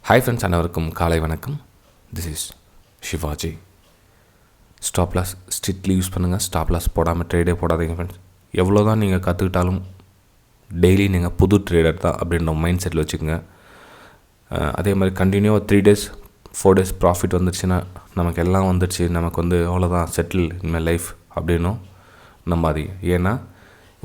Hi friends, அனைவருக்கும் காலை வணக்கம். This is Shivaji. Stop loss strictly use பண்ணுங்கள். ஸ்டாப் லாஸ் போடாமல் ட்ரேடே போடாதீங்க ஃப்ரெண்ட்ஸ். எவ்வளோ தான் நீங்கள் கற்றுக்கிட்டாலும் டெய்லி நீங்கள் புது ட்ரேடர் தான் அப்படின்ற மைண்ட் செட்டில் வச்சுக்கோங்க. அதே மாதிரி கண்டினியூவாக 3 days 4 days ப்ராஃபிட் வந்துடுச்சுன்னா நமக்கு எல்லாம் வந்துடுச்சு, நமக்கு அவ்வளோதான் செட்டில் இனிமேல் லைஃப் அப்படின்னும் நம்பாதீங்க. ஏன்னா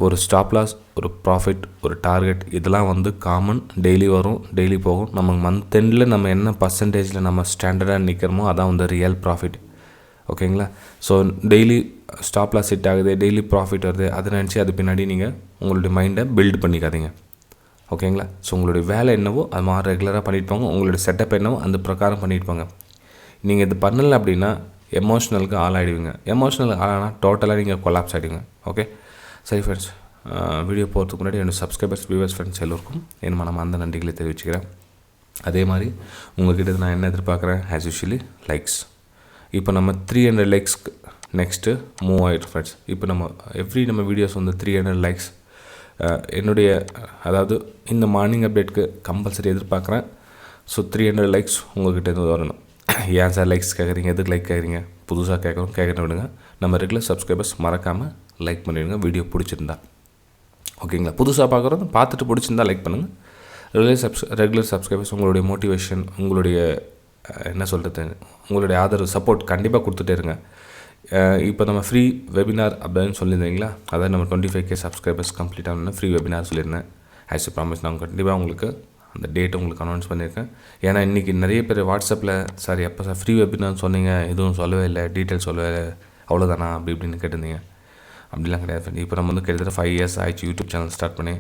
ஒரு ஸ்டாப் லாஸ், ஒரு ப்ராஃபிட், ஒரு டார்கெட் இதெல்லாம் காமன். டெய்லி வரும், டெய்லி போகும். நம்ம மந்த் எண்டில் நம்ம என்ன பர்சன்டேஜில் நம்ம ஸ்டாண்டர்டாக நிற்கிறோமோ அதான் ரியல் ப்ராஃபிட். ஓகேங்களா? So daily stop loss hit ஆகுது, டெய்லி ப்ராஃபிட் வருது, அதை நினச்சி அது பின்னாடி நீங்கள் உங்களுடைய மைண்டை பில்ட் பண்ணிக்காதீங்க. ஓகேங்களா? ஸோ உங்களுடைய வேலை என்னவோ அது மாதிரி ரெகுலராக பண்ணிட்டு போங்க. உங்களுடைய செட்டப் என்னவோ அந்த பிரகாரம் பண்ணிட்டு போங்க. நீங்கள் இது பண்ணலை அப்படின்னா எமோஷ்னலுக்கு ஆளாகிடுவீங்க. எமோஷ்னல் ஆளானால் டோட்டலாக நீங்கள் கொலாப்ஸ் ஆகிடுவீங்க. ஓகே, சரி ஃப்ரெண்ட்ஸ், வீடியோ போகிறதுக்கு முன்னாடி என்னோடய சப்ஸ்கிரைபர்ஸ், வியூவர்ஸ், ஃப்ரெண்ட்ஸ் எல்லோருக்கும் என் மனமார்ந்த நன்றிகளை தெரிவிச்சுக்கிறேன். அதே மாதிரி உங்கள்கிட்ட நான் என்ன எதிர்பார்க்குறேன், ஆஸ் யூஷுவலி லைக்ஸ். இப்போ நம்ம 300 லைக்ஸ்க்கு நெக்ஸ்ட்டு மூவ் ஆகிடும் ஃப்ரெண்ட்ஸ். இப்போ நம்ம வீடியோஸ் 300 லைக்ஸ் என்னுடைய, அதாவது இந்த மார்னிங் அப்டேட்க்கு கம்பல்சரி எதிர்பார்க்குறேன். ஸோ 300 லைக்ஸ் உங்கள்கிட்ட இருந்து வரணும். ஏன் சார் லைக்ஸ் கேட்குறீங்க, எதுக்கு லைக் கேட்குறீங்க? புதுசாக கேட்குறேன் விடுங்க. நம்ம ரெகுலர் சப்ஸ்கிரைபர்ஸ் மறக்காமல் லைக் பண்ணிவிடுங்க வீடியோ பிடிச்சிருந்தா. ஓகேங்களா? புதுசாக பார்க்குறோம், பார்த்துட்டு பிடிச்சிருந்தா லைக் பண்ணுங்கள். ரெகுலர் சப்ஸ்கிரைபர்ஸ் உங்களுடைய மோட்டிவேஷன், உங்களுடைய என்ன சொல்கிறது, உங்களுடைய ஆதரவு, சப்போர்ட் கண்டிப்பாக கொடுத்துட்டே இருங்க. இப்போ நம்ம ஃப்ரீ வெபினார் அப்படின்னு சொல்லியிருந்தீங்களா, அதாவது நம்ம 25K சப்ஸ்கிரைபர்ஸ் கம்ப்ளீட் ஆகணும்னா ஃப்ரீ வெபினார் சொல்லியிருந்தேன். ஆஸ் எ ப்ராமிஸ் நான் கண்டிப்பாக உங்களுக்கு அந்த டேட்டை உங்களுக்கு அனௌன்ஸ் பண்ணியிருக்கேன். ஏன்னா இன்றைக்கி நிறைய பேர் வாட்ஸ்அப்பில் சார் எப்போ சார் ஃப்ரீ வெபினார் சொன்னீங்க, எதுவும் சொல்லவே இல்லை, டீட்டெயில் சொல்லவே இல்லை, அவ்வளோதானா அப்படி இப்படின்னு கேட்டிருந்தீங்க. அப்படிலாம் கிடையாது. இப்போ நம்ம கிட்டத்தட்ட 5 years ஆயிடுச்சு யூடியூப் சேனல் ஸ்டார்ட் பண்ணி.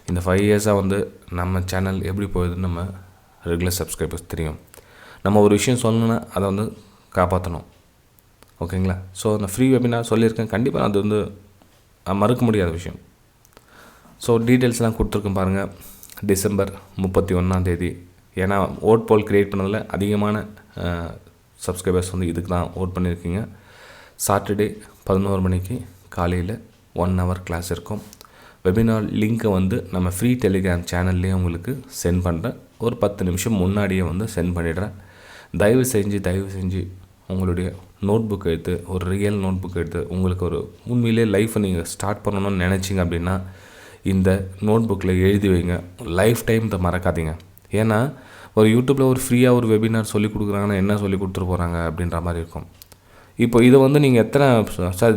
இந்த 5 yearsஆக நம்ம சேனல் எப்படி போகுதுன்னு நம்ம ரெகுலர் சப்ஸ்கிரைபர்ஸ் தெரியும். நம்ம ஒரு விஷயம் சொல்லணுன்னா அதை காப்பாற்றணும். ஓகேங்களா? ஸோ அந்த ஃப்ரீ வெபினார் சொல்லியிருக்கேன். கண்டிப்பாக அது மறுக்க முடியாத விஷயம். ஸோ டீட்டெயில்ஸ்லாம் கொடுத்துருக்கேன் பாருங்கள். டிசம்பர் 31 ஏன்னா ஓட் போல் க்ரியேட் பண்ணதில் அதிகமான சப்ஸ்கிரைபர்ஸ் இதுக்கு தான் ஓட் பண்ணியிருக்கீங்க. சாட்டர்டே 11 மணிக்கு காலையில் 1 hour கிளாஸ் இருக்கும். வெபினார் லிங்க்கை நம்ம ஃப்ரீ டெலிகிராம் சேனல்லேயே உங்களுக்கு சென்ட் பண்ணுறேன். ஒரு 10 நிமிஷம் முன்னாடியே சென்ட் பண்ணிடுறேன். தயவு செஞ்சு உங்களுடைய நோட் புக் எடுத்து, ஒரு ரியல் நோட் புக் எடுத்து, உங்களுக்கு ஒரு உண்மையிலே லைஃப்பை நீங்கள் ஸ்டார்ட் பண்ணணும்னு நினச்சிங்க அப்படின்னா இந்த நோட் புக்கில் எழுதி வைங்க. லைஃப் டைம் இதை மறக்காதீங்க. ஏன்னா ஒரு யூடியூப்பில் ஒரு ஃப்ரீயாக ஒரு வெபினார் சொல்லி கொடுக்குறாங்கன்னா என்ன சொல்லி கொடுத்துட்டு போகிறாங்க அப்படின்ற மாதிரி இருக்கும். இப்போ இதை நீங்கள் எத்தனை சார்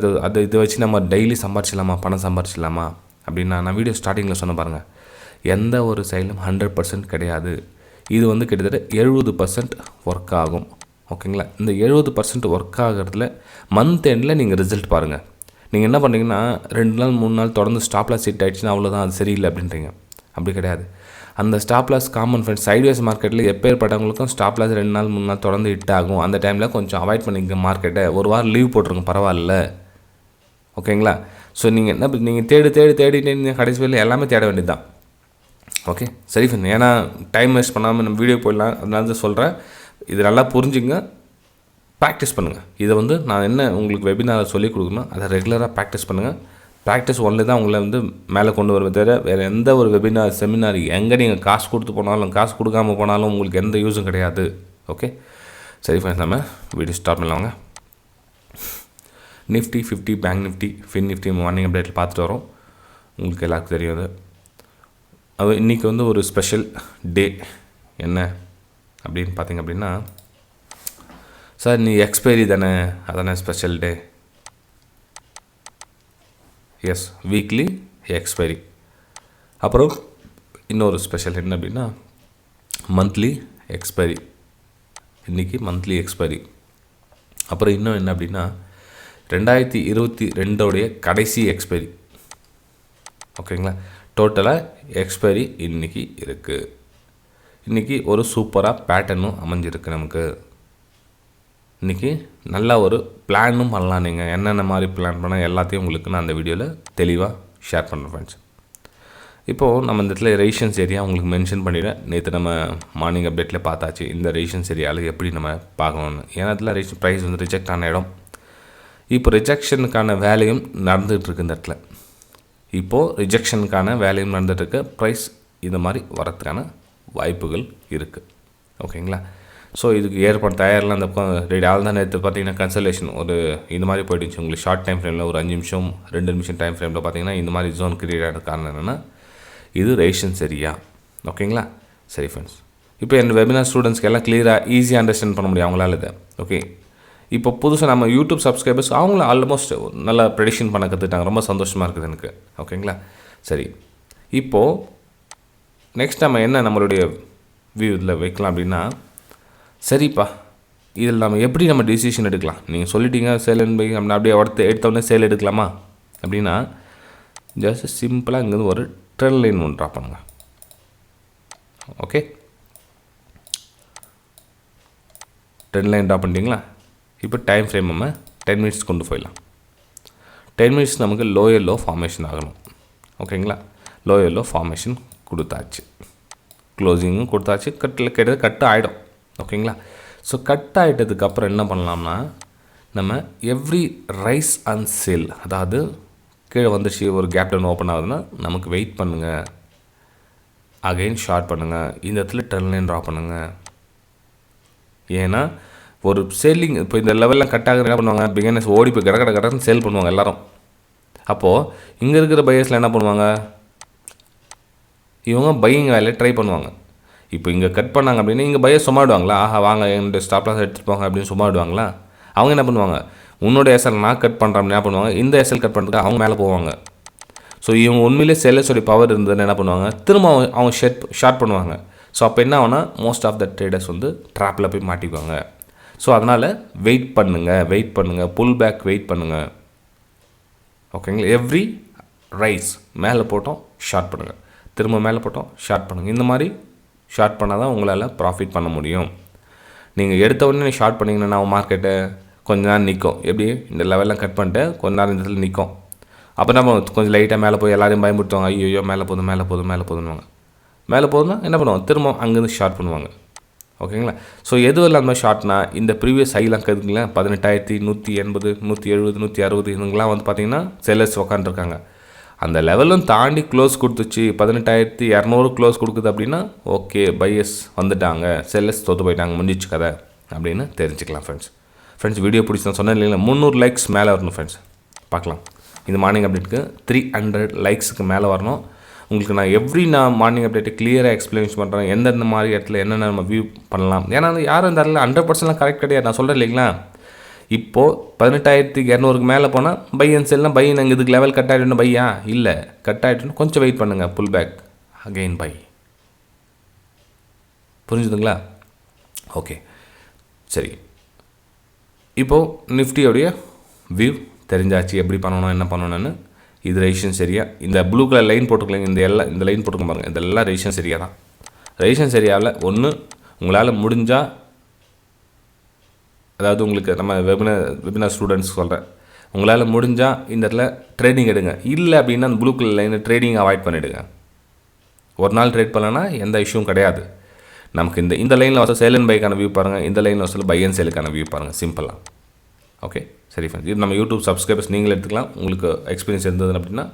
இதை வச்சு நம்ம டெய்லி சம்பாரிச்சிடலாமா, பணம் சம்பாரிச்சிடலாமா அப்படின்னா, நான் வீடியோ ஸ்டார்டிங்கில் சொன்ன பாருங்கள், எந்த ஒரு செயலும் 100% கிடையாது. இது கிட்டத்தட்ட 70% ஒர்க் ஆகும். ஓகேங்களா? இந்த 70% ஒர்க் ஆகிறதுல மந்த் எண்டில் நீங்கள் ரிசல்ட் பாருங்கள். நீங்கள் என்ன பண்ணுறீங்கன்னா 2 நாள் 3 நாள் தொடர்ந்து ஸ்டாப் லாஸ் ஹிட் ஆகிடுச்சுன்னா அவ்வளோதான், அது சரியில்லை அப்படின்றீங்க. அப்படி கிடையாது. அந்த stop loss common friends, sideways மார்க்கெட்டில் எப்பேற்பட்டவங்களுக்கும் ஸ்டாப் லாஸ் 2 நாள் 3 நாள் தொடர்ந்து ஹிட் ஆகும். அந்த டைமில் கொஞ்சம் அவாய்ட் பண்ணிக்க மார்க்கெட்டை. ஒரு வாரம் லீவ் போட்டுருங்க, பரவாயில்ல. ஓகேங்களா? ஸோ நீங்கள் தேடி கடைசி வேலையில் எல்லாமே தேட வேண்டியது தான். ஓகே, சரி ஃப்ரெண்ட். ஏன்னா டைம் வேஸ்ட் பண்ணாமல் நம்ம வீடியோ போயிடலாம். அதனால தான் சொல்கிறேன், இது நல்லா புரிஞ்சுங்க, ப்ராக்டிஸ் பண்ணுங்கள். இதை நான் என்ன உங்களுக்கு வெபினாரை சொல்லிக் கொடுக்கணும், அதை ரெகுலராக ப்ராக்டிஸ் பண்ணுங்கள். ப்ராக்டிஸ் ஒன்லி தான் உங்களை மேலே கொண்டு வருவது தவிர வேறு எந்த ஒரு வெபினார், செமினார், எங்கே நீங்கள் காசு கொடுத்து போனாலும் காசு கொடுக்காமல் போனாலும் உங்களுக்கு எந்த யூஸும் கிடையாது. ஓகே, சரி ஃப்ரெண்ட்ஸ், நம்ம வீடியோ ஸ்டார்ட் பண்ணலாங்க. Nifty 50, bank Nifty, fin Nifty morning அப்டேட்டில் பார்த்துட்டு வரோம். உங்களுக்கு எல்லாருக்கும் தெரியும் அது இன்றைக்கி ஒரு ஸ்பெஷல் டே. என்ன அப்படின்னு பார்த்தீங்க அப்படின்னா, சார் நீ எக்ஸ்பைரி தானே, அதானே special day. Yes, weekly expiry. அப்புறம் இன்னொரு ஸ்பெஷல் என்ன அப்படின்னா மந்த்லி எக்ஸ்பைரி. இன்றைக்கி மந்த்லி எக்ஸ்பைரி. அப்புறம் இன்னும் என்ன அப்படின்னா 2022 கடைசி எக்ஸ்பைரி. ஓகேங்களா? டோட்டலாக எக்ஸ்பைரி இன்றைக்கி இருக்குது. இன்றைக்கி ஒரு சூப்பராக பேட்டர்னும் அமைஞ்சிருக்கு. நமக்கு இன்றைக்கி நல்லா ஒரு பிளானும் பண்ணலாம். நீங்கள் என்னென்ன மாதிரி பிளான் பண்ணால் எல்லாத்தையும் உங்களுக்கு நான் அந்த வீடியோவில் தெளிவாக ஷேர் பண்ணுறேன் ஃப்ரெண்ட்ஸ். இப்போது நம்ம இந்த இடத்துல ரேஷன்ஸ் ஏரியா உங்களுக்கு மென்ஷன் பண்ணிவிடுறேன். நேற்று நம்ம மார்னிங் அப்டேட்டில் பார்த்தாச்சு இந்த ரேஷன்ஸ் ஏரியாவில் எப்படி நம்ம பார்க்கணுன்னு. ஏன்னா அதில் ப்ரைஸ் ரிஜெக்ட் ஆன இடம். இப்போ ரிஜெக்ஷனுக்கான வேலையும் நடந்துகிட்ருக்கு இந்த இடத்துல. இப்போது ரிஜெக்ஷனுக்கான வேலையும் நடந்துகிட்ருக்கு. ப்ரைஸ் இந்த மாதிரி வரத்துக்கான வாய்ப்புகள் இருக்குது. ஓகேங்களா. ஸோ இதுக்கு ஏற்பாடு தயாரெலாம் அந்த ரெடி ஆள் தான் நேற்று பார்த்தீங்கன்னா கன்சல்டேஷன் ஒரு இந்த மாதிரி போயிடுச்சு. உங்களுக்கு ஷார்ட் டைம் ஃப்ரேமில் ஒரு 5 நிமிஷம் 2 நிமிஷம் டைம் ஃப்ரேமில் பார்த்தீங்கன்னா இந்த மாதிரி ஜோன் கிரியேட் ஆகிற காரணம் என்னென்னா இது ரேஷன் சரியா. ஓகேங்களா. சரி ஃப்ரெண்ட்ஸ், இப்போ என் வெபினார் ஸ்டூடெண்ட்ஸ்க்கு எல்லாம் கிளியராக ஈஸியாக அண்டர்ஸ்டாண்ட் பண்ண முடியும் அவங்களால இதை. ஓகே, இப்போ புதுசாக நம்ம யூடியூப் சப்ஸ்கிரைபர்ஸ் அவங்கள ஆல்மோஸ்ட் நல்லா ப்ரெடிக்ஷன் பண்ண கற்றுட்டாங்க. ரொம்ப சந்தோஷமாக இருக்குது எனக்கு. ஓகேங்களா. சரி, இப்போது நெக்ஸ்ட் நம்ம என்ன நம்மளுடைய வியூ இதில் வைக்கலாம் அப்படின்னா, சரிப்பா இதில் நம்ம எப்படி நம்ம டிசிஷன் எடுக்கலாம். நீங்கள் சொல்லிட்டீங்க சேல் அண்ட் பை நம்ம அப்படியே எடுத்தோடனே சேல் எடுக்கலாமா அப்படின்னா, ஜஸ்ட் சிம்பிளாக இங்கேருந்து ஒரு ட்ரெண்ட் லைன் ஒன்று ட்ரா பண்ணுங்க. ஓகே, ட்ரெண்ட் லைன் ட்ரா பண்ணிட்டீங்களா. இப்போ டைம் ஃப்ரேம் நம்ம 10 மினிட்ஸ் கொண்டு போயிடலாம். 10 மினிட்ஸ் நமக்கு லோயர் லோ ஃபார்மேஷன் ஆகணும். ஓகேங்களா. லோயர் லோ ஃபார்மேஷன் கொடுத்தாச்சு, க்ளோசிங்கும் கொடுத்தாச்சு, கட்டு ஆகிடும். ஓகேங்களா. ஸோ கட் ஆகிட்டதுக்கப்புறம் என்ன பண்ணலாம்னா, நம்ம எவ்ரி ரைஸ் அண்ட் சேல், அதாவது கீழே வந்துச்சு ஒரு கேப் டவுன் ஓப்பன் ஆகுதுன்னா நமக்கு வெயிட் பண்ணுங்கள், அகைன் ஷார்ட் பண்ணுங்கள், இந்த இடத்துல ட்ரெண்ட் லைன் ட்ரா பண்ணுங்கள். ஏன்னா ஒரு சேலிங் இப்போ இந்த லெவலில் கட் ஆகுது என்ன பண்ணுவாங்க, பிகினர்ஸ் ஓடி போய் கடன்னு சேல் பண்ணுவாங்க எல்லோரும். அப்போது இங்கே இருக்கிற பையர்ஸில் என்ன பண்ணுவாங்க, இவங்க பையிங் வேலையை ட்ரை பண்ணுவாங்க. இப்போ இங்கே கட் பண்ணாங்க அப்படின்னா இங்கே பையர் சும்மாடுவாங்களா, ஆஹா வாங்க என்னுடைய ஸ்டாப்லாஸ் எடுத்துகிட்டு போங்க அப்படின்னு சும்மாடுவாங்களா. அவங்க என்ன பண்ணுவாங்க, உன்னோட எஸ்எல் நான் கட் பண்ணுறேன் என்ன பண்ணுவாங்க, இந்த எஸ்எல் கட் பண்ணுறதுக்கு அவங்க மேலே போவாங்க. ஸோ இவங்க உண்மையிலே செல்லர்ஸோடைய பவர் இருந்ததுன்னு என்ன பண்ணுவாங்க, திரும்ப அவங்க ஷார்ட் பண்ணுவாங்க. ஸோ அப்போ என்ன ஆகுனா மோஸ்ட் ஆஃப் த ட்ரேடர்ஸ் வந்து ட்ராப்பில் போய் மாட்டிக்குவாங்க. ஸோ அதனால் வெயிட் பண்ணுங்கள், புல் பேக் வெயிட் பண்ணுங்கள். ஓகேங்களா. எவ்ரி ரைஸ் மேலே போட்டோம் ஷார்ட் பண்ணுங்கள், திரும்ப மேலே போட்டோம் ஷார்ட் பண்ணுங்கள். இந்த மாதிரி ஷார்ட் பண்ணால் தான் உங்களால் ப்ராஃபிட் பண்ண முடியும். நீங்கள் எடுத்த உடனே ஷார்ட் பண்ணிங்கன்னா மார்க்கெட்டை கொஞ்ச நேரம் நிற்கும். எப்படி இந்த லெவலில் கட் பண்ணிட்டு கொஞ்ச நேரம் இந்த இடத்துல நிற்கும். அப்போ நம்ம கொஞ்சம் லைட்டாக மேலே போய் எல்லாரையும் பயன்படுத்துவாங்க, ஐயோ மேலே போதுன்னுவாங்க. மேலே போதுன்னா என்ன பண்ணுவாங்க, திரும்ப அங்கேருந்து ஷார்ட் பண்ணுவாங்க. ஓகேங்களா. ஸோ எதுவும் இல்லாமல் ஷார்ட்னா இந்த ப்ரீவியஸ் ஹைலாம் இருக்குங்களா 18,180 170 160 இதுங்கெலாம் வந்து பார்த்திங்கன்னா செல்லர்ஸ் உக்காந்துருக்காங்க. அந்த லெவலும் தாண்டி க்ளோஸ் கொடுத்துச்சு 18,200 க்ளோஸ் கொடுக்குது அப்படின்னா ஓகே பையர்ஸ் வந்துட்டாங்க, செல்லர்ஸ் தோற்று போயிட்டாங்க, முடிஞ்சிச்சு கதை அப்படின்னு தெரிஞ்சுக்கலாம். ஃப்ரெண்ட்ஸ் வீடியோ பிடிச்சி நான் சொன்னேன் இல்லைங்களா, 300 லைக்ஸ் மேலே வரணும் ஃப்ரெண்ட்ஸ். பார்க்கலாம் இந்த மார்னிங் அப்டேட்டுக்கு 300 லைக்ஸுக்கு மேலே வரணும். உங்களுக்கு நான் மார்னிங் அப்டேட்டு கிளியராக எக்ஸ்பிளைன் பண்ணுறேன், எந்தெந்த மாதிரி இடத்துல என்னென்ன நம்ம வியூ பண்ணலாம். ஏன்னா யாரும் இந்த இடத்துல 100% கரெக்ட் கிடையாது. நான் சொல்கிறேன் இல்லைங்களா, இப்போது 18,200க்கு மேலே போனால் பை அண்ட் செல்னால் பை நாங்கள் இதுக்கு லெவல் கட் ஆகிட்டோம் பையா இல்லை, கட் ஆகிட்டோன்னு கொஞ்சம் வெயிட் பண்ணுங்கள், புல் பேக் அகெயின் பை. புரிஞ்சுதுங்களா. ஓகே சரி, இப்போது நிஃப்டியோடைய வியூ தெரிஞ்சாச்சு, எப்படி பண்ணணும் என்ன பண்ணணும்னு. இது ரெஜிஸ்ட்ரேஷன் சரியா, இந்த ப்ளூ கலர் லைன் போட்டுக்கலைங்க, இந்த லைன் போட்டுக்க பாருங்கள், இதெல்லாம் ரெஜிஸ்ட்ரேஷன் சரியாக தான். ரெஜிஸ்ட்ரேஷன் சரியாவில் ஒன்று உங்களால் முடிஞ்சால், அதாவது உங்களுக்கு நம்ம வெபினார் ஸ்டூடெண்ட்ஸ் சொல்கிறேன், உங்களால் முடிஞ்சால் இந்த இடத்துல ட்ரேடிங் எடுங்க. இல்லை அப்படின்னா அந்த ப்ளூ கலர் லைனை ட்ரேடிங் அவாய்ட் பண்ணிவிடுங்க. ஒரு நாள் ட்ரேட் பண்ணலன்னா எந்த இஷ்யூவும் கிடையாது. நமக்கு இந்த லைனில் வசதி சேல் அண்ட் பைக்கான வியூ பாருங்கள், இந்த லைனில் வசதி பை அண்ட் சேலுக்கான வியூ பாருங்கள், சிம்பிளாக. ஓகே சரி ஃப்ரெண்ட்ஸ், இது நம்ம யூடியூப் சப்ஸ்கிரைபர்ஸ் நீங்களே எடுத்துக்கலாம், உங்களுக்கு எக்ஸ்பீரியன்ஸ் இருந்தது அப்படின்னா.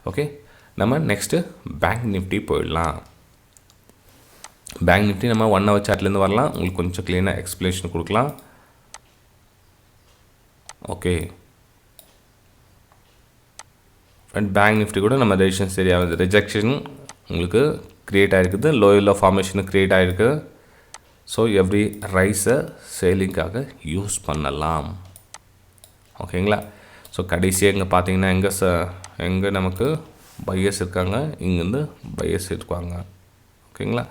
ஓகே, நம்ம நெக்ஸ்ட்டு பேங்க் நிஃப்டி போயிடலாம். பேங்க் நிஃப்டி நம்ம 1 ஹவர் சார்ட்லேருந்து வரலாம், உங்களுக்கு கொஞ்சம் க்ளீனாக எக்ஸ்பிளேஷன் கொடுக்கலாம். ஓகே அண்ட் பேங்க் நிஃப்டி கூட நம்ம ரெஜிஸ்ட்ரேஷன் சரியாக ரிஜெக்ஷன் உங்களுக்கு க்ரியேட் ஆகிருக்குது, லோயரில் ஃபார்மேஷனு க்ரியேட் ஆகிருக்கு. ஸோ எவ்ரி ரைஸை சேலிங்காக யூஸ் பண்ணலாம். ஓகேங்களா. ஸோ கடைசியாக இங்கே பார்த்தீங்கன்னா எங்கே நமக்கு பையர்ஸ் இருக்காங்க, இங்கேருந்து பையர்ஸ் இருக்காங்க. ஓகேங்களா.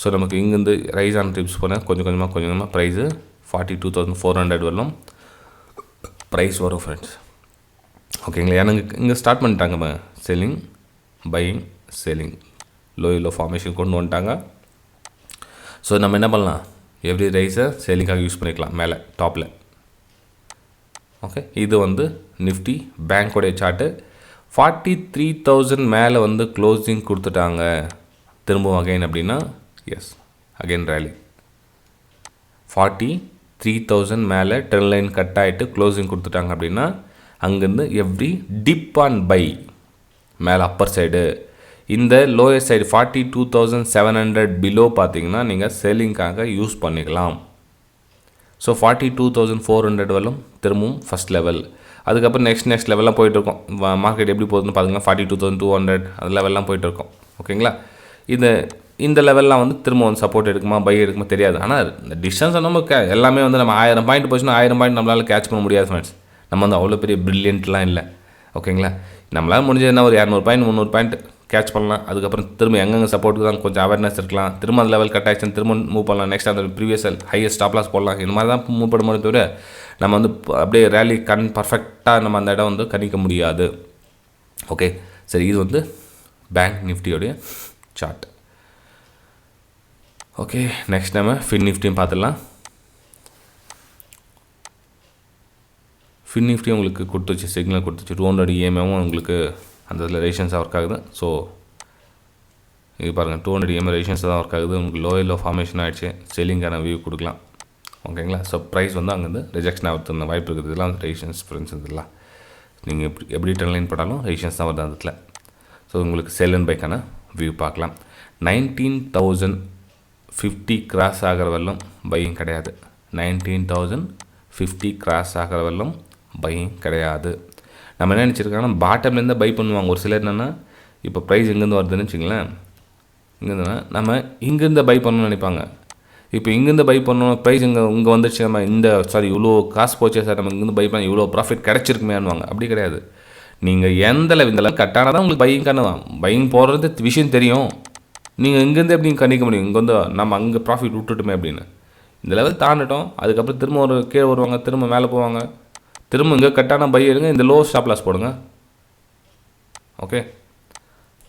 ஸோ நமக்கு இங்கேருந்து ரைஸ் ஆன் டிப்ஸ் போனால் கொஞ்சம் கொஞ்சமாக ப்ரைஸு 42,400 வரலாம் ப்ரைஸ் வரும் ஃப்ரெண்ட்ஸ். ஓகேங்களா. ஏன்னா இங்கே ஸ்டார்ட் பண்ணிட்டாங்க selling buying selling low formation கொண்டு வந்துட்டாங்க. ஸோ நம்ம என்ன பண்ணலாம், எவ்ரி ரைஸை சேலிங்காக யூஸ் பண்ணிக்கலாம் மேலே டாப்பில். ஓகே, இது வந்து நிஃப்டி பேங்க்கோடைய சார்ட்டு. 43,000 மேலே வந்து க்ளோசிங் கொடுத்துட்டாங்க. திரும்பவும் அகைன் அப்படின்னா எஸ் அகைன் ரேலி. 43,000 மேலே ட்ரெண்ட் லைன் கட் ஆகிட்டு க்ளோசிங் கொடுத்துட்டாங்க அப்படின்னா அங்கேருந்து எவ்ரி டிப் ஆன் பை மேலே அப்பர் சைடு இந்த லோயர் சைடு 42,700 பிலோ பார்த்தீங்கன்னா நீங்கள் செல்லிங்காக யூஸ் பண்ணிக்கலாம். ஸோ 42,400 வரலும் திரும்பவும் ஃபஸ்ட் லெவல். அதுக்கப்புறம் நெக்ஸ்ட் லெவல்லாம் போயிட்டுருக்கோம். மார்க்கெட் எப்படி போகுதுன்னு பார்த்தீங்கன்னா 42,200 அது லெவல்லாம் போயிட்டுருக்கோம். ஓகேங்களா? இந்த லெவல்லாம் வந்து திரும்ப வந்து சப்போர்ட் எடுக்குமா பை எடுக்குமா தெரியாது. ஆனால் இந்த டிஸ்டன்ஸ் நம்ம எல்லாமே வந்து நம்ம 1000 பாயிண்ட் போச்சுன்னா 1000 பாயிண்ட் நம்மளால் கேட்ச் பண்ண முடியாது ஃப்ரெண்ட்ஸ். நம்ம வந்து அவ்வளோ பெரிய ப்ரில்லியன்ட்லாம் இல்லை. ஓகேங்களா? நம்மளால் முடிஞ்சதுன்னா ஒரு 200 பாயிண்ட் 300 பாயிண்ட் கேட்ச் பண்ணலாம். அதுக்கப்புறம் திரும்ப எங்கெங்கே சப்போர்ட்டுக்கு தான் கொஞ்சம் அவேர்னஸ் இருக்கலாம். திரும்ப அந்த லெவல் கட் ஆகிடுச்சுன்னு திரும்ப மூவ் பண்ணலாம். நெக்ஸ்ட் அந்த ப்ரீவியஸ் ஹையஸ்ட் ஸ்டாப் லாஸ் போடலாம். இந்த மாதிரி தான் மூவ் பண்ண முடியும் தவிர நம்ம வந்து அப்படியே ரேலி பர்ஃபெக்டாக நம்ம அந்த இடம் வந்து கணிக்க முடியாது. ஓகே, சரி, இது வந்து பேங்க் நிஃப்டியோடைய சார்ட். ஓகே, நெக்ஸ்ட் நம்ம ஃபின் நிஃப்டியும் பார்த்துடலாம். ஃபின் நிஃப்டி உங்களுக்கு கொடுத்துச்சு, சிக்னல் கொடுத்துச்சு. 200 EMAவும் உங்களுக்கு அந்த இதில் ரேஷன்ஸாக ஒர்க் ஆகுது. ஸோ இது பாருங்கள், 200 EMA ரேஷன்ஸ் தான் ஒர்க் ஆகுது. உங்களுக்கு லோ ஃபார்மேஷன் ஆகிடுச்சு. செல்லிங்கான வியூ கொடுக்கலாம். ஓகேங்களா? ஸோ ப்ரைஸ் வந்து அங்கேருந்து ரிஜெக்ஷன் ஆகிறதுக்கு வாய்ப்பு இருக்குது. இதெல்லாம் ரேஷன்ஸ் ஃப்ரெண்ட்ஸ். இதெல்லாம் நீங்கள் எப்படி ட்ரெண்ட் போட்டாலும் ரேஷன்ஸ் தான் வருது அந்த இடத்துல. ஸோ உங்களுக்கு செல் அண்ட் பைக்கான வியூ பார்க்கலாம். 19,050 கிராஸ் ஆகிற வரலும் பையிங் கிடையாது. 19,050 கிராஸ் ஆகிற வரலும் பையிங் கிடையாது. நம்ம என்ன நினச்சிருக்காங்கன்னா பாட்டம்லேருந்து பை பண்ணுவாங்க. ஒரு சிலர் என்னென்னா இப்போ ப்ரைஸ் எங்கேருந்து வருதுன்னு வச்சுங்களேன், இங்கேருந்துன்னா நம்ம இங்கேருந்து பை பண்ணணும்னு நினைப்பாங்க. இப்போ இங்கேருந்து பை பண்ணணும், ப்ரைஸ் இங்கே வந்துச்சு, நம்ம இவ்வளோ காசு போச்சே சார், நம்ம இங்கேருந்து பை பண்ண இவ்வளோ ப்ராஃபிட் கிடச்சிருக்குமேனுவாங்க. அப்படி கிடையாது. நீங்கள் எந்த இந்த லெவல் கட்டானால் தான் உங்களுக்கு பையிங் கண்ணுவான். பையிங் போடுறது விஷயம் தெரியும். நீங்கள் இங்கேருந்து எப்படி கணிக்க முடியும் இங்கே வந்து நம்ம அங்கே ப்ராஃபிட் விட்டுட்டுமே அப்படின்னு. இந்த லெவல் தாண்டிட்டோம், அதுக்கப்புறம் திரும்ப ஒரு கீழே வருவாங்க, திரும்ப மேலே போவாங்க, திரும்ப இங்கே கட்டான பை எடுங்க, இந்த லோ ஸ்டாப் லாஸ் போடுங்க. ஓகே,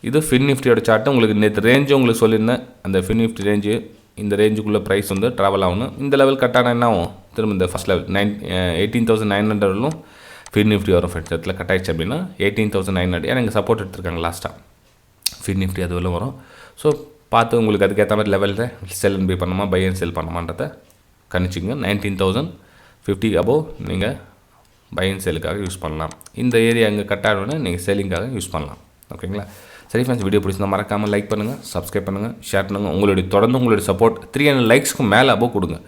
இது ஃபின் நிஃப்டியோட சார்ட்டு. உங்களுக்கு நேற்று ரேஞ்சு உங்களுக்கு சொல்லியிருந்தேன். அந்த ஃபின் நிஃப்டி ரேஞ்சு இந்த ரேஞ்சுக்குள்ளே ப்ரைஸ் வந்து ட்ராவல் ஆகணும். இந்த லெவல் கட்டான என்ன ஆகும், திரும்ப இந்த ஃபஸ்ட் லெவல் 18,900 ஃபின் நிஃப்டி வரும் ஃப்ரெண்ட்ஸ். இடத்துல கட் ஆயிடுச்சு அப்படின்னா 18,900. ஏன்னா இங்கே சப்போர்ட் எடுத்துருக்காங்க லாஸ்ட்டாக. ஃபின் நிஃப்டி அது வெளில வரும். ஸோ பார்த்து உங்களுக்கு அதுக்கேற்ற மாதிரி லெவலில் செல் அண்ட் பை பண்ணுமா பை அண்ட் செல் பண்ணுமான்றதை கணிச்சிங்க. 19,050 அபோவ் நீங்கள் பை அண்ட் செல்லுக்காக யூஸ் பண்ணலாம். இந்த ஏரியா அங்கே கட் ஆகணுன்னா நீங்கள் செல்லிங்காக யூஸ் பண்ணலாம். ஓகேங்களா? சரி ஃப்ரெண்ட்ஸ், வீடியோ பிடிச்சிருந்தா மறக்காமல் லைக் பண்ணுங்கள், சப்ஸ்கிரைப் பண்ணுங்கள், ஷேர் பண்ணுங்கள். உங்களுடைய சப்போர்ட் 300 லைக்ஸ்க்கு மேலே அபோவ் கொடுங்க.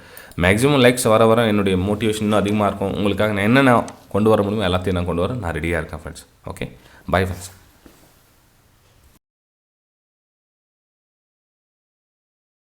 மேக்ஸிமம் லைக்ஸ் வர என்னுடைய மோட்டிவேஷன் இன்னும் அதிகமாக இருக்கும். உங்களுக்காக நான் என்னென்ன கொண்டு வர முடியுமோ எல்லாத்தையும் நான் கொண்டு வரேன். நான் ரெடியாக இருக்கேன் ஃப்ரெண்ட்ஸ். Okay, bye friends.